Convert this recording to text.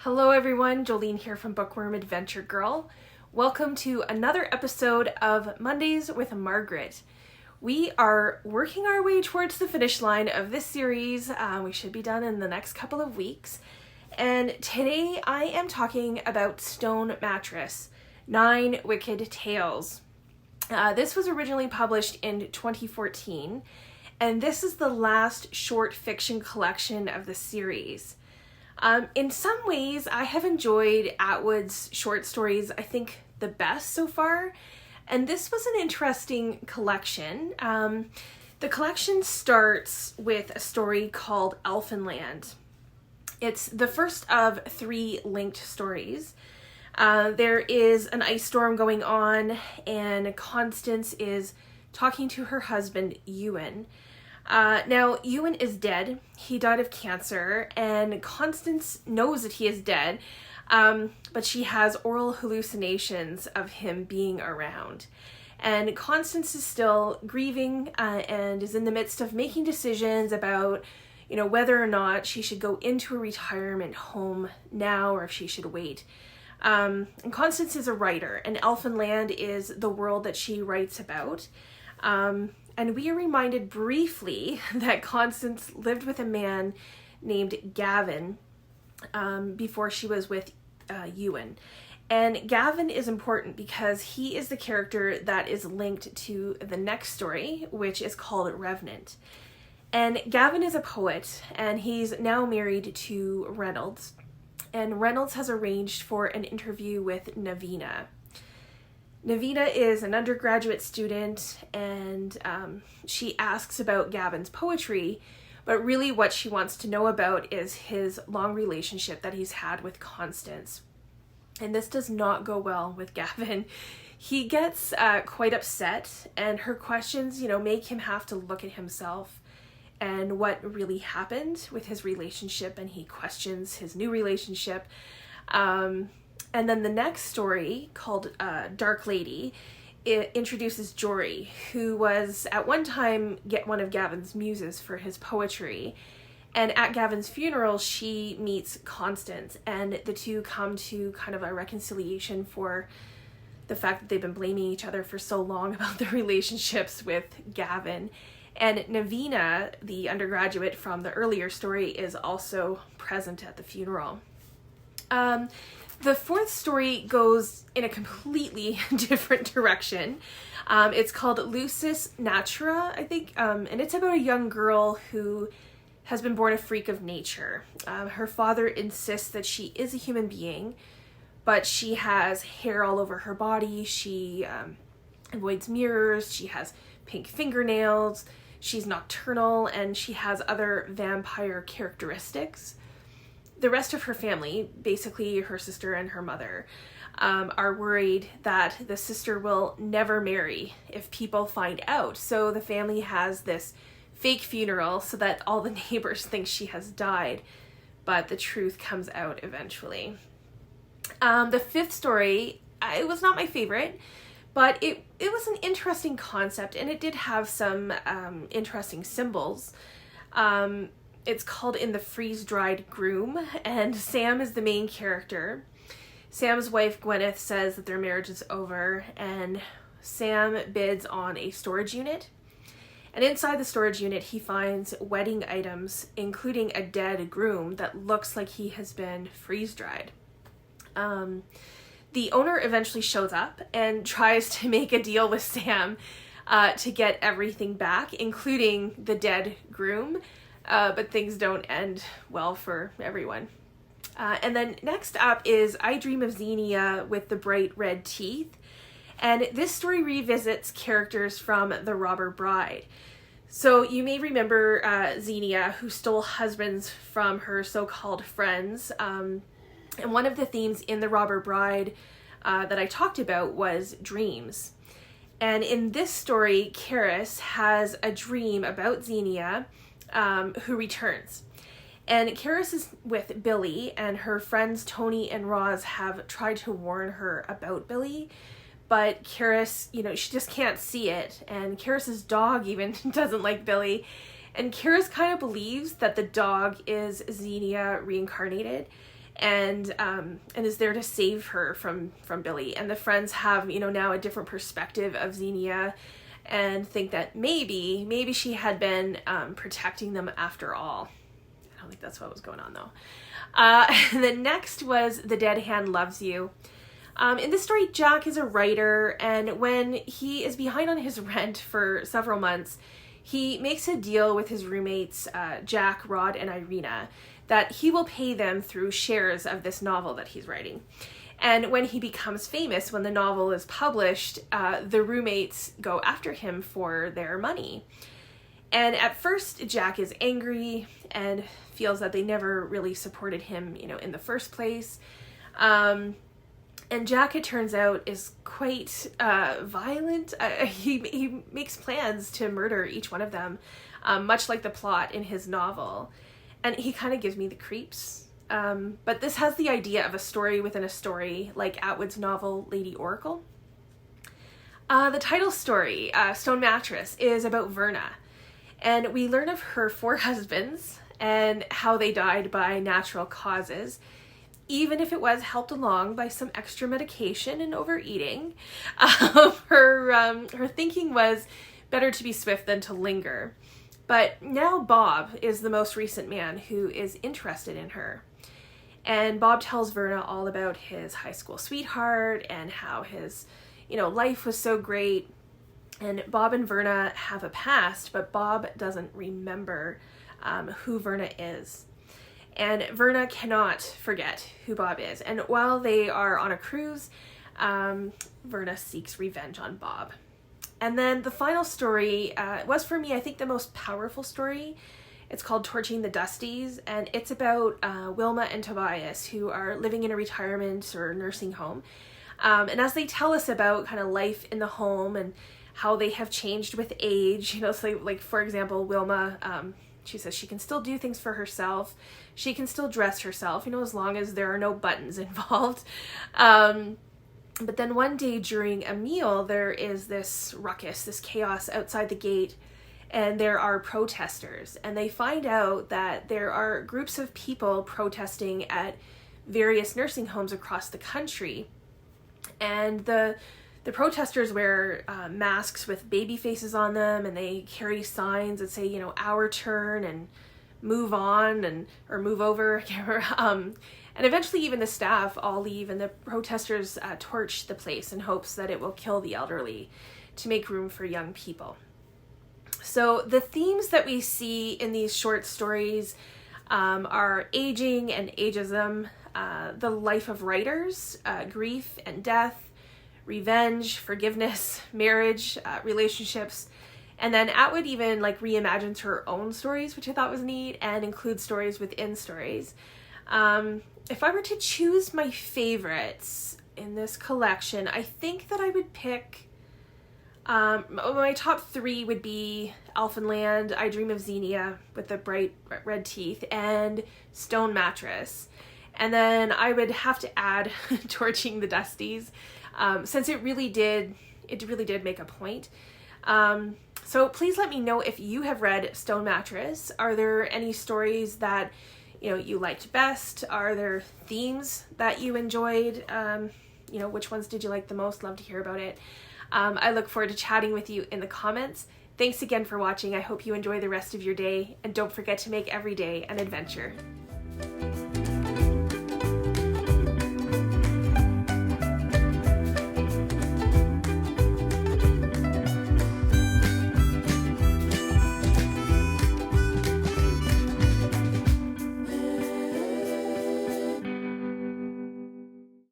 Hello everyone, Jolene here from Bookworm Adventure Girl. Welcome to another episode of Mondays with Margaret. We are working our way towards the finish line of this series. We should be done in the next couple of weeks. And today I am talking about Stone Mattress, 9 Wicked Tales. This was originally published in 2014, and this is the last short fiction collection of the series. In some ways, I have enjoyed Atwood's short stories, I think, the best so far, and this was an interesting collection. The collection starts with a story called Elfin Land. It's the first of 3 linked stories. There is an ice storm going on, and Constance is talking to her husband, Ewan. Now, Ewan is dead. He died of cancer, and Constance knows that he is dead, but she has oral hallucinations of him being around. And Constance is still grieving and is in the midst of making decisions about, whether or not she should go into a retirement home now or if she should wait. And Constance is a writer, and Elfin Land is the world that she writes about. And we are reminded briefly that Constance lived with a man named Gavin before she was with Ewan. And Gavin is important because he is the character that is linked to the next story, which is called Revenant. And Gavin is a poet, and he's now married to Reynolds. And Reynolds has arranged for an interview with Navina. Navina is an undergraduate student, and she asks about Gavin's poetry, but really what she wants to know about is his long relationship that he's had with Constance. And this does not go well with Gavin. He gets quite upset, and her questions, make him have to look at himself and what really happened with his relationship, and he questions his new relationship. And then the next story, called Dark Lady, it introduces Jory, who was at one time one of Gavin's muses for his poetry. And at Gavin's funeral, she meets Constance, and the two come to kind of a reconciliation for the fact that they've been blaming each other for so long about their relationships with Gavin. And Navina, the undergraduate from the earlier story, is also present at the funeral. The fourth story goes in a completely different direction. It's called Lucis Natura, I think, and it's about a young girl who has been born a freak of nature. Her father insists that she is a human being, but she has hair all over her body, she avoids mirrors, she has pink fingernails, she's nocturnal, and she has other vampire characteristics. The rest of her family, basically her sister and her mother, are worried that the sister will never marry if people find out. So the family has this fake funeral so that all the neighbors think she has died, but the truth comes out eventually. The fifth story, it was not my favorite, but it was an interesting concept, and it did have some interesting symbols. It's called In the FreezeDried Groom, and Sam is the main character. Sam's wife, Gwyneth, says that their marriage is over, and Sam bids on a storage unit. And inside the storage unit, he finds wedding items, including a dead groom that looks like he has been freeze-dried. The owner eventually shows up and tries to make a deal with Sam to get everything back, including the dead groom. But things don't end well for everyone. And then next up is I Dream of Xenia with the bright red teeth. And this story revisits characters from The Robber Bride. So you may remember Xenia, who stole husbands from her so-called friends. And one of the themes in The Robber Bride that I talked about was dreams. And in this story, Karis has a dream about Xenia, who returns. And Karis is with Billy, and her friends Tony and Roz have tried to warn her about Billy, but Karis, she just can't see it, and Karis's dog even doesn't like Billy, and Karis kind of believes that the dog is Xenia reincarnated, and is there to save her from Billy. And the friends have, you know, now a different perspective of Xenia and think that maybe she had been protecting them after all. I don't think that's what was going on though. And then next was The Dead Hand Loves You. In this story, Jack is a writer, and when he is behind on his rent for several months, he makes a deal with his roommates, Jack, Rod, and Irina, that he will pay them through shares of this novel that he's writing. And when he becomes famous, when the novel is published, the roommates go after him for their money. And at first, Jack is angry and feels that they never really supported him, you know, in the first place. And Jack, it turns out, is quite violent. He makes plans to murder each one of them, much like the plot in his novel. And he kind of gives me the creeps. But this has the idea of a story within a story, like Atwood's novel Lady Oracle. The title story, Stone Mattress, is about Verna. And we learn of her 4 husbands and how they died by natural causes, even if it was helped along by some extra medication and overeating. Her thinking was better to be swift than to linger. But now Bob is the most recent man who is interested in her. And Bob tells Verna all about his high school sweetheart and how his, you know, life was so great. And Bob and Verna have a past, but Bob doesn't remember who Verna is. And Verna cannot forget who Bob is. And while they are on a cruise, Verna seeks revenge on Bob. And then the final story was, for me, I think, the most powerful story. It's called Torching the Dusties, and it's about Wilma and Tobias, who are living in a retirement or nursing home. And as they tell us about kind of life in the home and how they have changed with age, you know, so like, for example, Wilma, she says she can still do things for herself. She can still dress herself, you know, as long as there are no buttons involved. But then one day during a meal, there is this ruckus, this chaos outside the gate, and there are protesters. And they find out that there are groups of people protesting at various nursing homes across the country. And the protesters wear masks with baby faces on them, and they carry signs that say, you know, our turn and move on, and or move over. And eventually even the staff all leave, and the protesters torch the place in hopes that it will kill the elderly to make room for young people. So the themes that we see in these short stories are aging and ageism, the life of writers, grief and death, revenge, forgiveness, marriage, relationships. And then Atwood even like reimagines her own stories, which I thought was neat, and includes stories within stories. If I were to choose my favorites in this collection, I think that I would pick, my top 3 would be Elfin Land, I Dream of Xenia with the bright red teeth, and Stone Mattress. And then I would have to add Torching the Dusties, since it really did make a point. So please let me know if you have read Stone Mattress. Are there any stories that, you know, you liked best? Are there themes that you enjoyed? You know, which ones did you like the most? Love to hear about it. I look forward to chatting with you in the comments. Thanks again for watching. I hope you enjoy the rest of your day, and don't forget to make every day an adventure.